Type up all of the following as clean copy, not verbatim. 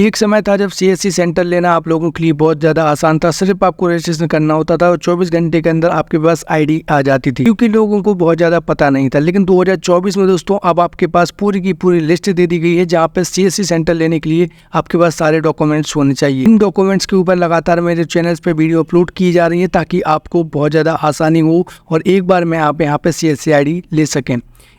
एक समय था जब सीएससी सेंटर लेना आप लोगों के लिए बहुत ज़्यादा आसान था। सिर्फ आपको रजिस्ट्रेशन करना होता था और 24 घंटे के अंदर आपके पास आईडी आ जाती थी, क्योंकि लोगों को बहुत ज़्यादा पता नहीं था। लेकिन 2024 में दोस्तों अब आपके पास पूरी की पूरी लिस्ट दे दी गई है, जहाँ पे सीएससी सेंटर लेने के लिए आपके पास सारे डॉक्यूमेंट्स होने चाहिए। इन डॉक्यूमेंट्स के ऊपर लगातार मेरे चैनल्स पे वीडियो अपलोड की जा रही है, ताकि आपको बहुत ज़्यादा आसानी हो और एक बार में आप यहाँ पे सीएससी आईडी ले सकें।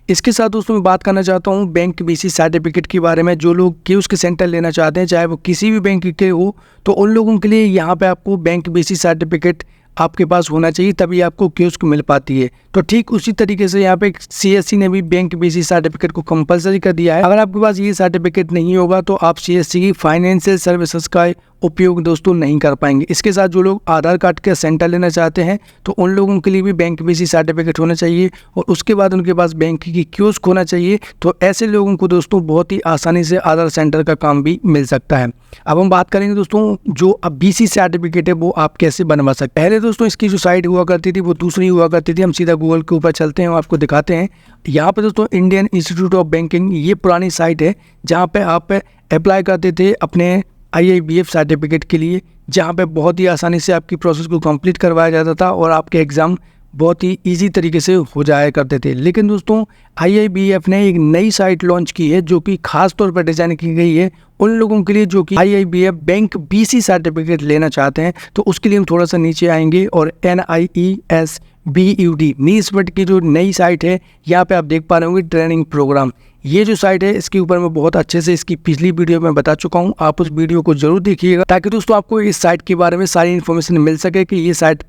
इसके साथ दोस्तों मैं बात करना चाहता हूँ बैंक बीसी सर्टिफिकेट के बारे में। जो लोग कियोस्क सेंटर लेना चाहते हैं, चाहे वो किसी भी बैंक के हो, तो उन लोगों के लिए यहाँ पे आपको बैंक बीसी सर्टिफिकेट आपके पास होना चाहिए, तभी आपको कियोस्क मिल पाती है। तो ठीक उसी तरीके से यहाँ पे सीएससी ने भी बैंक बीसी सर्टिफिकेट को कंपलसरी कर दिया है। अगर आपके पास ये सर्टिफिकेट नहीं होगा तो आप सीएससी की फाइनेंशियल सर्विसेज का उपयोग दोस्तों नहीं कर पाएंगे। इसके साथ जो लोग आधार कार्ड के सेंटर लेना चाहते हैं, तो उन लोगों के लिए भी बैंक बीसी सर्टिफिकेट होना चाहिए और उसके बाद उनके पास बैंक की कियोस्क होना चाहिए। तो ऐसे लोगों को दोस्तों बहुत ही आसानी से आधार सेंटर का काम भी मिल सकता है। अब हम बात करेंगे दोस्तों जो अब बीसी सर्टिफिकेट है वो आप कैसे बनवा सकते हैं। पहले दोस्तों इसकी जो साइट हुआ करती थी वो दूसरी हुआ करती थी। हम सीधा गूगल के ऊपर चलते हैं और आपको दिखाते हैं। यहाँ पे दोस्तों इंडियन इंस्टीट्यूट ऑफ बैंकिंग, ये पुरानी साइट है जहाँ पे आप अप्लाई करते थे अपने IIBF सर्टिफिकेट के लिए, जहाँ पे बहुत ही आसानी से आपकी प्रोसेस को कंप्लीट करवाया जाता था और आपके एग्ज़ाम बहुत ही इजी तरीके से हो जाया करते थे। लेकिन दोस्तों IIBF ने एक नई साइट लॉन्च की है, जो कि खास तौर पर डिज़ाइन की गई है उन लोगों के लिए जो कि IIBF बैंक BC सर्टिफिकेट लेना चाहते हैं। तो उसके लिए हम थोड़ा सा नीचे आएंगे और NIESBUD नीस्बट की जो नई साइट है, यहाँ पे आप देख पा रहे होंगे ट्रेनिंग प्रोग्राम। ये जो साइट है इसके ऊपर मैं बहुत अच्छे से इसकी पिछली वीडियो में बता चुका हूँ, आप उस वीडियो को जरूर देखिएगा, ताकि दोस्तों आपको इस साइट के बारे में सारी इन्फॉर्मेशन मिल सके कि ये साइट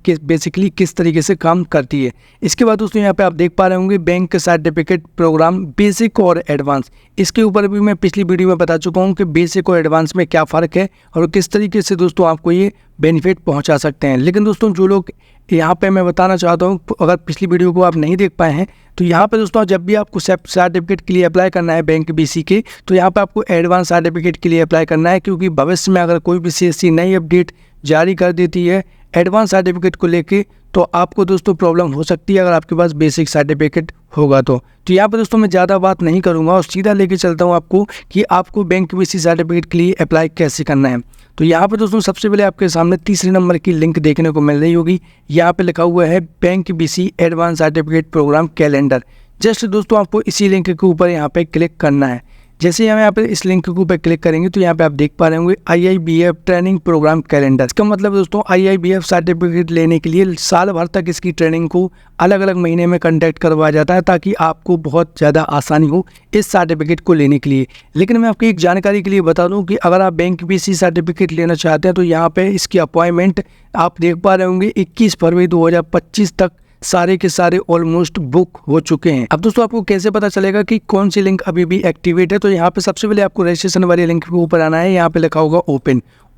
बेसिकली किस तरीके से काम करती है। इसके बाद दोस्तों यहाँ पे आप देख पा रहे होंगे बैंक सर्टिफिकेट प्रोग्राम बेसिक और एडवांस। इसके ऊपर भी मैं पिछली वीडियो में बता चुका हूँ कि बेसिक और एडवांस में क्या फ़र्क है और किस तरीके से दोस्तों आपको ये बेनिफिट पहुँचा सकते हैं। लेकिन दोस्तों जो लोग यहाँ पे मैं बताना चाहता हूँ, अगर पिछली वीडियो को आप नहीं देख पाए हैं, तो यहाँ पे दोस्तों जब भी आपको सर्टिफिकेट के लिए अप्लाई करना है बैंक बीसी के, तो यहाँ पे आपको एडवांस सर्टिफिकेट के लिए अप्लाई करना है, क्योंकि भविष्य में अगर कोई भी सीएससी नई अपडेट जारी कर देती है एडवांस सर्टिफिकेट को लेके, तो आपको दोस्तों प्रॉब्लम हो सकती है अगर आपके पास बेसिक सर्टिफिकेट होगा। तो यहाँ पे दोस्तों मैं ज़्यादा बात नहीं करूँगा और सीधा लेके चलता हूँ आपको कि आपको बैंक बीसी सर्टिफिकेट के लिए अप्लाई कैसे करना है। तो यहाँ पे दोस्तों सबसे पहले आपके सामने तीसरे नंबर की लिंक देखने को मिल रही होगी। यहाँ पे लिखा हुआ है bank BC advance certificate program calendar. Just दोस्तों आपको इसी लिंक के ऊपर यहाँ पे क्लिक करना है। जैसे हम यहाँ पे इस लिंक के ऊपर क्लिक करेंगे तो यहाँ पे आप देख पा रहे होंगे IIBF ट्रेनिंग प्रोग्राम कैलेंडर। इसका मतलब दोस्तों IIBF सर्टिफिकेट लेने के लिए साल भर तक इसकी ट्रेनिंग को अलग अलग महीने में कंडक्ट करवाया जाता है, ताकि आपको बहुत ज़्यादा आसानी हो इस सर्टिफिकेट को लेने के लिए। लेकिन मैं आपकी एक जानकारी के लिए बता दूँ कि अगर आप बैंक बीसी सर्टिफिकेट लेना चाहते हैं, तो यहाँ पर इसकी अपॉइंटमेंट आप देख पा रहे होंगे 21 फरवरी 2025 तक सारे के सारे ऑलमोस्ट बुक हो चुके हैं। अब दोस्तों आपको कैसे पता चलेगा कि कौन सी लिंक अभी भी एक्टिवेट है? तो यहाँ पे सबसे पहले आपको रजिस्ट्रेशन वाली लिंक के ऊपर आना है। यहाँ पे लिखा होगा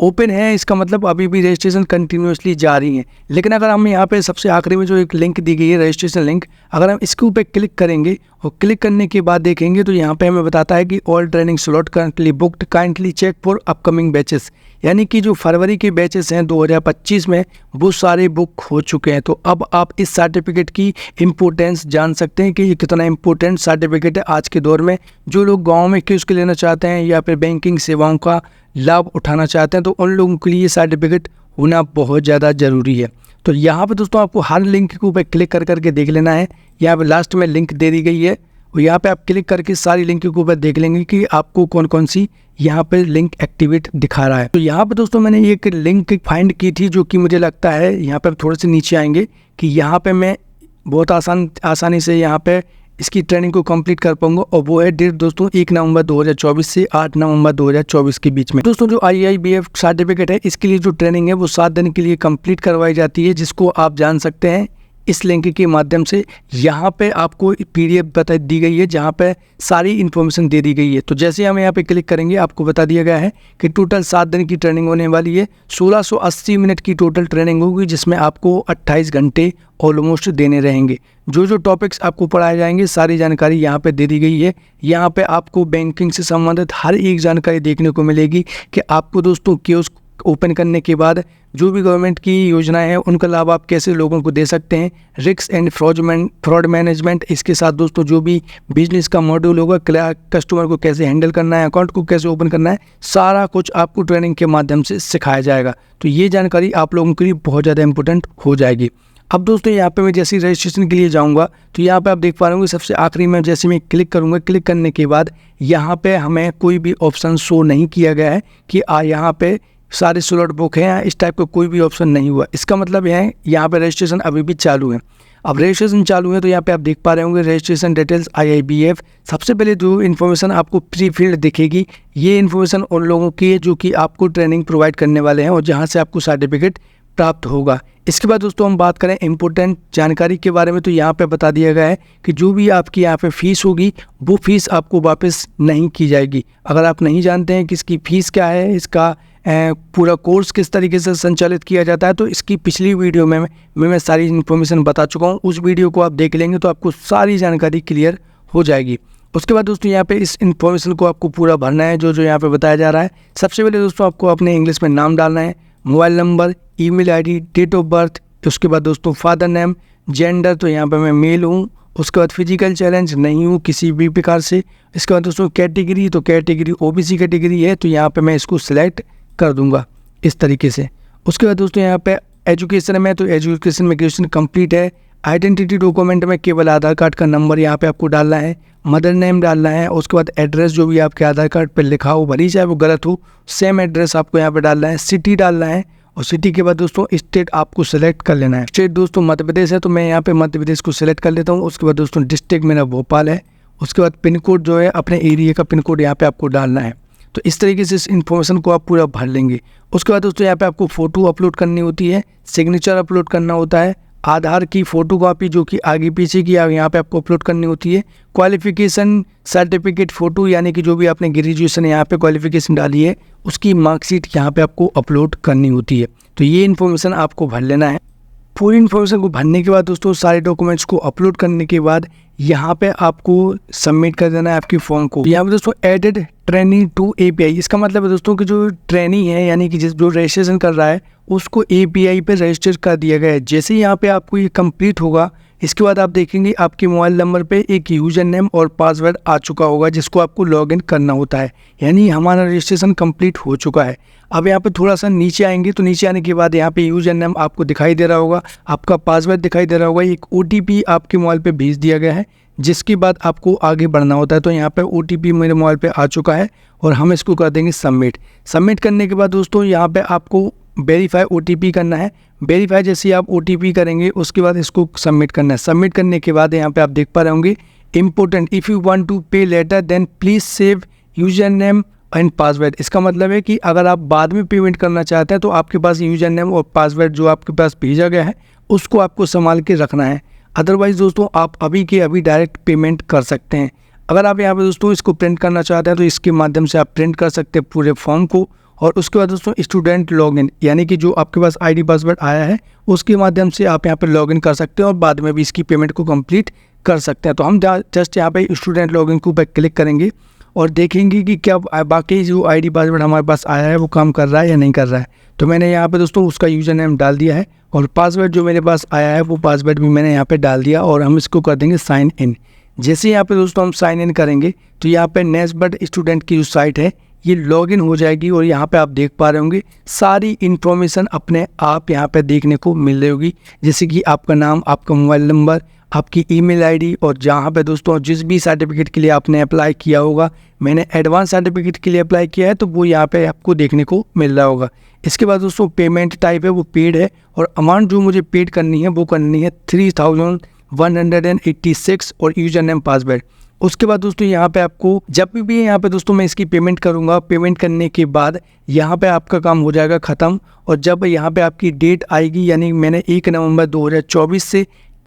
ओपन है, इसका मतलब अभी भी रजिस्ट्रेशन कंटिन्यूसली जारी है। लेकिन अगर हम यहाँ पे सबसे आखिरी में जो एक लिंक दी गई है रजिस्ट्रेशन लिंक, अगर हम इसके ऊपर क्लिक करेंगे और क्लिक करने के बाद देखेंगे तो यहाँ पे हमें बताता है कि all training slot currently booked, kindly check for upcoming batches. यानी कि जो फरवरी के बैचेस हैं 2025 में, वो सारे बुक हो चुके हैं। तो अब आप इस सर्टिफिकेट की इम्पोर्टेंस जान सकते हैं कि ये कितना इम्पोर्टेंट सर्टिफिकेट है आज के दौर में। जो लोग गाँव में कियोस्क लेना चाहते हैं या फिर बैंकिंग सेवाओं का लाभ उठाना चाहते हैं, तो उन लोगों के लिए ये सर्टिफिकेट होना बहुत ज़्यादा ज़रूरी है। तो यहाँ पे दोस्तों आपको हर लिंक के ऊपर क्लिक करके देख लेना है। यहाँ पे लास्ट में लिंक दे दी गई है और यहाँ पे आप क्लिक करके सारी लिंक के ऊपर देख लेंगे कि आपको कौन कौन सी यहाँ पे लिंक एक्टिवेट दिखा रहा है। तो यहाँ पे दोस्तों मैंने एक लिंक फाइंड की थी, जो कि मुझे लगता है यहाँ पे थोड़े से नीचे आएंगे कि यहाँ पे मैं बहुत आसानी से यहाँ पे इसकी ट्रेनिंग को कंप्लीट कर पाऊंगा। और वो है डेट दोस्तों 1 नवंबर 2024 से 8 नवंबर 2024 के बीच में। दोस्तों जो IIBF सर्टिफिकेट है, इसके लिए जो ट्रेनिंग है वो 7 दिन के लिए कंप्लीट करवाई जाती है, जिसको आप जान सकते हैं इस लिंक के माध्यम से। यहाँ पे आपको PDF बता दी गई है, जहाँ पे सारी इन्फॉर्मेशन दे दी गई है। तो जैसे हम यहाँ पे क्लिक करेंगे आपको बता दिया गया है कि टोटल 7 दिन की ट्रेनिंग होने वाली है। 1680 मिनट की टोटल ट्रेनिंग होगी, जिसमें आपको 28 घंटे ऑलमोस्ट देने रहेंगे। जो टॉपिक्स आपको पढ़ाए जाएंगे सारी जानकारी यहाँ पे दे दी गई है। यहाँ पे आपको बैंकिंग से संबंधित हर एक जानकारी देखने को मिलेगी कि आपको दोस्तों कियोस्क ओपन करने के बाद जो भी गवर्नमेंट की योजनाएं हैं उनका लाभ आप कैसे लोगों को दे सकते हैं, रिस्क एंड फ्रॉड मैनेजमेंट, इसके साथ दोस्तों जो भी बिजनेस का मॉड्यूल होगा, कस्टमर को कैसे हैंडल करना है, अकाउंट को कैसे ओपन करना है, सारा कुछ आपको ट्रेनिंग के माध्यम से सिखाया जाएगा। तो ये जानकारी आप लोगों के लिए बहुत ज़्यादा इंपॉर्टेंट हो जाएगी। अब दोस्तों यहाँ पे मैं जैसे रजिस्ट्रेशन के लिए जाऊँगा तो यहाँ पे आप देख पा रहे होंगे सबसे आखिरी में जैसे मैं क्लिक करूँगा, क्लिक करने के बाद यहाँ पे हमें कोई भी ऑप्शन शो नहीं किया गया है कि यहाँ पे सारे स्लॉट बुक हैं, इस टाइप का कोई भी ऑप्शन नहीं हुआ। इसका मतलब यह है यहाँ पे रजिस्ट्रेशन अभी भी चालू है। अब रजिस्ट्रेशन चालू है तो यहाँ पे आप देख पा रहे होंगे रजिस्ट्रेशन डिटेल्स IIBF। सबसे पहले जो इन्फॉर्मेशन आपको प्री फील्ड दिखेगी, ये इन्फॉर्मेशन उन लोगों की है जो कि आपको ट्रेनिंग प्रोवाइड करने वाले हैं और जहाँ से आपको सर्टिफिकेट प्राप्त होगा। इसके बाद दोस्तों हम बात करें इम्पोर्टेंट जानकारी के बारे में, तो यहाँ पे बता दिया गया है कि जो भी आपकी यहाँ पे फ़ीस होगी वो फ़ीस आपको वापस नहीं की जाएगी। अगर आप नहीं जानते हैं कि इसकी फ़ीस क्या है, इसका पूरा कोर्स किस तरीके से संचालित किया जाता है, तो इसकी पिछली वीडियो में मैं सारी इन्फॉर्मेशन बता चुका हूँ। उस वीडियो को आप देख लेंगे तो आपको सारी जानकारी क्लियर हो जाएगी। उसके बाद दोस्तों यहाँ पे इस इन्फॉर्मेशन को आपको पूरा भरना है जो यहाँ पे बताया जा रहा है। सबसे पहले दोस्तों आपको अपने इंग्लिश में नाम डालना है, mobile number, email ID, date of birth. उसके बाद दोस्तों फादर नेम, जेंडर, तो यहाँ पे मैं मेल हूँ। उसके बाद फिजिकल चैलेंज नहीं हूँ किसी भी प्रकार से। इसके बाद दोस्तों कैटेगरी, तो कैटेगरी OBC कैटेगरी है, तो यहाँ पे मैं इसको सिलेक्ट कर दूंगा इस तरीके से। उसके बाद दोस्तों यहाँ पे एजुकेशन में, तो एजुकेशन में ग्रेजुएशन कंप्लीट है। आइडेंटिटी डॉक्यूमेंट में केवल आधार कार्ड का नंबर यहाँ पे आपको डालना है, मदर नेम डालना है। उसके बाद एड्रेस जो भी आपके आधार कार्ड पर लिखा हो, भले ही चाहे वो गलत हो, सेम एड्रेस आपको यहाँ पे डालना है। सिटी डालना है और सिटी के बाद दोस्तों स्टेट आपको सेलेक्ट कर लेना है। स्टेट दोस्तों मध्य प्रदेश है, तो मैं यहाँ पे मध्य प्रदेश को सिलेक्ट कर लेता हूँ। उसके बाद दोस्तों डिस्ट्रिक्ट मेरा भोपाल है। उसके बाद पिन कोड जो है अपने एरिया का पिन कोड यहाँ पे आपको डालना है। तो इस तरीके से इस इन्फॉर्मेशन को आप पूरा भर लेंगे। उसके बाद दोस्तों यहाँ पे आपको फ़ोटो अपलोड करनी होती है, सिग्नेचर अपलोड करना होता है, आधार की फ़ोटो कॉपी जो कि आगे पीछे की यहाँ पे आपको अपलोड करनी होती है, क्वालिफिकेशन सर्टिफिकेट फ़ोटो यानी कि जो भी आपने ग्रेजुएशन यहाँ पे क्वालिफिकेशन डाली है उसकी मार्कशीट यहाँ पे आपको अपलोड करनी होती है। तो ये इन्फॉर्मेशन आपको भर लेना है। पूरी इन्फॉर्मेशन को भरने के बाद दोस्तों सारे डॉक्यूमेंट्स को अपलोड करने के बाद यहाँ पे आपको सबमिट कर देना है आपकी फॉर्म को। यहाँ पे दोस्तों एडेड ट्रेनिंग टू API, इसका मतलब है दोस्तों कि जो ट्रेनिंग है यानी कि जो रजिस्ट्रेशन कर रहा है उसको API पे रजिस्टर कर दिया गया है। जैसे ही यहाँ पे आपको ये कंप्लीट होगा इसके बाद आप देखेंगे आपके मोबाइल नंबर पे एक यूजर नेम और पासवर्ड आ चुका होगा जिसको आपको लॉगिन करना होता है, यानी हमारा रजिस्ट्रेशन कंप्लीट हो चुका है। अब यहाँ पे थोड़ा सा नीचे आएंगे तो नीचे आने के बाद यहाँ पे यूजर नेम आपको दिखाई दे रहा होगा, आपका पासवर्ड दिखाई दे रहा होगा, एक OTP आपके मोबाइल पे भेज दिया गया है जिसके बाद आपको आगे बढ़ना होता है। तो यहाँ पे OTP मेरे मोबाइल पे आ चुका है और हम इसको कर देंगे सबमिट। सबमिट करने के बाद दोस्तों यहाँ पे आपको वेरीफाई OTP करना है। वेरीफाई जैसे ही आप OTP करेंगे उसके बाद इसको सबमिट करना है। सबमिट करने के बाद यहाँ पे आप देख पा रहे होंगे important, if you want to pay later then please save user name and password. इसका मतलब है कि अगर आप बाद में पेमेंट करना चाहते हैं तो आपके पास यूजर नेम और पासवर्ड जो आपके पास भेजा गया है उसको आपको संभाल के रखना है। अदरवाइज़ दोस्तों आप अभी के अभी डायरेक्ट पेमेंट कर सकते हैं। अगर आप यहाँ पे दोस्तों इसको प्रिंट करना चाहते हैं तो इसके माध्यम से आप प्रिंट कर सकते हैं पूरे फॉर्म को। और उसके बाद दोस्तों स्टूडेंट लॉगिन यानी कि जो आपके पास ID पासवर्ड आया है उसके माध्यम से आप यहाँ पे लॉगिन कर सकते हैं और बाद में भी इसकी पेमेंट को कंप्लीट कर सकते हैं। तो हम जस्ट यहाँ पे स्टूडेंट लॉगिन के ऊपर क्लिक करेंगे और देखेंगे कि क्या बाकी जो ID पासवर्ड हमारे पास आया है वो काम कर रहा है या नहीं कर रहा है। तो मैंने यहाँ पे दोस्तों उसका यूज़र नेम डाल दिया है और पासवर्ड जो मेरे पास आया है वो पासवर्ड भी मैंने यहाँ पे डाल दिया और हम इसको कर देंगे साइन इन। जैसे यहाँ पे दोस्तों हम साइन इन करेंगे तो यहाँ पे नेस्बड स्टूडेंट की जो साइट है ये लॉगिन हो जाएगी और यहाँ पे आप देख पा रहे होंगे सारी इन्फॉर्मेशन अपने आप यहाँ पे देखने को मिल रही होगी, जैसे कि आपका नाम, आपका मोबाइल नंबर, आपकी ईमेल आईडी और जहाँ पे दोस्तों जिस भी सर्टिफिकेट के लिए आपने अप्लाई किया होगा, मैंने एडवांस सर्टिफिकेट के लिए अप्लाई किया है तो वो यहाँ पे आपको देखने को मिल रहा होगा। इसके बाद दोस्तों पेमेंट टाइप है वो पेड है और अमाउंट जो मुझे पेड करनी है वो करनी है 3186 और यूजर नेम पासवर्ड। उसके बाद दोस्तों यहाँ पे आपको जब भी यहाँ पे दोस्तों मैं इसकी पेमेंट करूँगा, पेमेंट करने के बाद यहाँ पे आपका काम हो जाएगा ख़त्म। और जब यहाँ पे आपकी डेट आएगी यानी मैंने 1 नवंबर 2024 से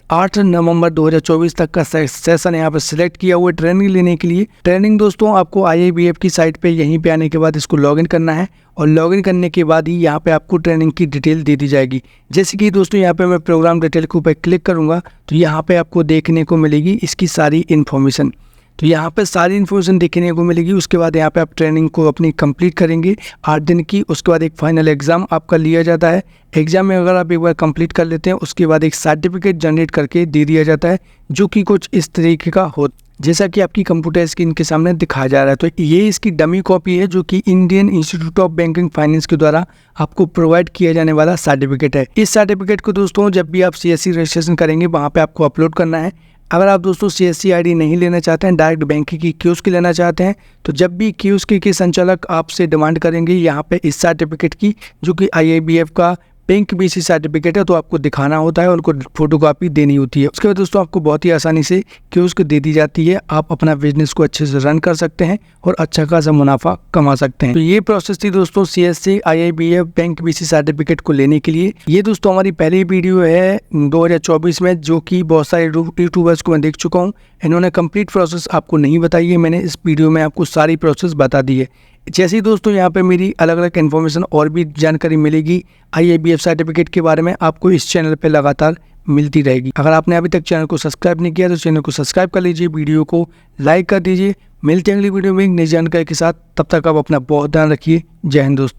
8 नवंबर 2024 तक का सेशन यहाँ पे सिलेक्ट किया हुआ है ट्रेनिंग लेने के लिए। ट्रेनिंग दोस्तों आपको IIBF की साइट पे यहीं पे आने के बाद इसको लॉगिन करना है और लॉगिन करने के बाद ही यहाँ पे आपको ट्रेनिंग की डिटेल दे दी जाएगी। जैसे कि दोस्तों यहाँ पे मैं प्रोग्राम डिटेल के ऊपर क्लिक करूँगा तो यहाँ पे आपको देखने को मिलेगी इसकी सारी इन्फॉर्मेशन। तो यहाँ पे सारी इन्फॉर्मेशन देखने को मिलेगी। उसके बाद यहाँ पे आप ट्रेनिंग को अपनी कंप्लीट करेंगे 8 दिन की। उसके बाद एक फाइनल एग्जाम आपका लिया जाता है। एग्जाम में अगर आप एक बार कंप्लीट कर लेते हैं उसके बाद एक सर्टिफिकेट जनरेट करके दे दिया जाता है, जो कि कुछ इस तरीके का हो जैसा कि आपकी कंप्यूटर स्क्रीन के सामने दिखाया जा रहा है। तो ये इसकी डमी कॉपी है, जो कि Indian institute of banking finance के द्वारा आपको प्रोवाइड किया जाने वाला सर्टिफिकेट है। इस सर्टिफिकेट को दोस्तों जब भी आप CSC रजिस्ट्रेशन करेंगे वहाँ पे आपको अपलोड करना है। अगर आप दोस्तों CSC ID नहीं लेना चाहते हैं, डायरेक्ट बैंकिंग की कियोस्क लेना चाहते हैं, तो जब भी कियोस्क के संचालक आपसे डिमांड करेंगे यहाँ पे इस सर्टिफिकेट की, जो कि IIBF का बैंक BC सर्टिफिकेट है, तो आपको दिखाना होता है, उनको फोटोकॉपी देनी होती है। उसके बाद दोस्तों आपको बहुत ही आसानी से कियोस्क दे दी जाती है। आप अपना बिजनेस को अच्छे से रन कर सकते हैं और अच्छा खासा मुनाफा कमा सकते हैं। तो ये प्रोसेस थी दोस्तों CSC IIBF bank BC certificate को लेने के लिए। ये दोस्तों हमारी पहली वीडियो है 2024 में, जो कि बहुत सारे यूट्यूबर्स को मैं देख चुका हूँ। इन्होंने कंप्लीट प्रोसेस आपको नहीं बताई है, मैंने इस वीडियो में आपको सारी प्रोसेस बता दी है। जैसे ही दोस्तों यहाँ पे मेरी अलग अलग इन्फॉर्मेशन और भी जानकारी मिलेगी IIBF सर्टिफिकेट के बारे में, आपको इस चैनल पे लगातार मिलती रहेगी। अगर आपने अभी तक चैनल को सब्सक्राइब नहीं किया तो चैनल को सब्सक्राइब कर लीजिए, वीडियो को लाइक कर दीजिए। मिलते हैं अगली वीडियो में एक नई जानकारी के साथ, तब तक आप अपना बहुत ध्यान रखिए। जय हिंद दोस्तों।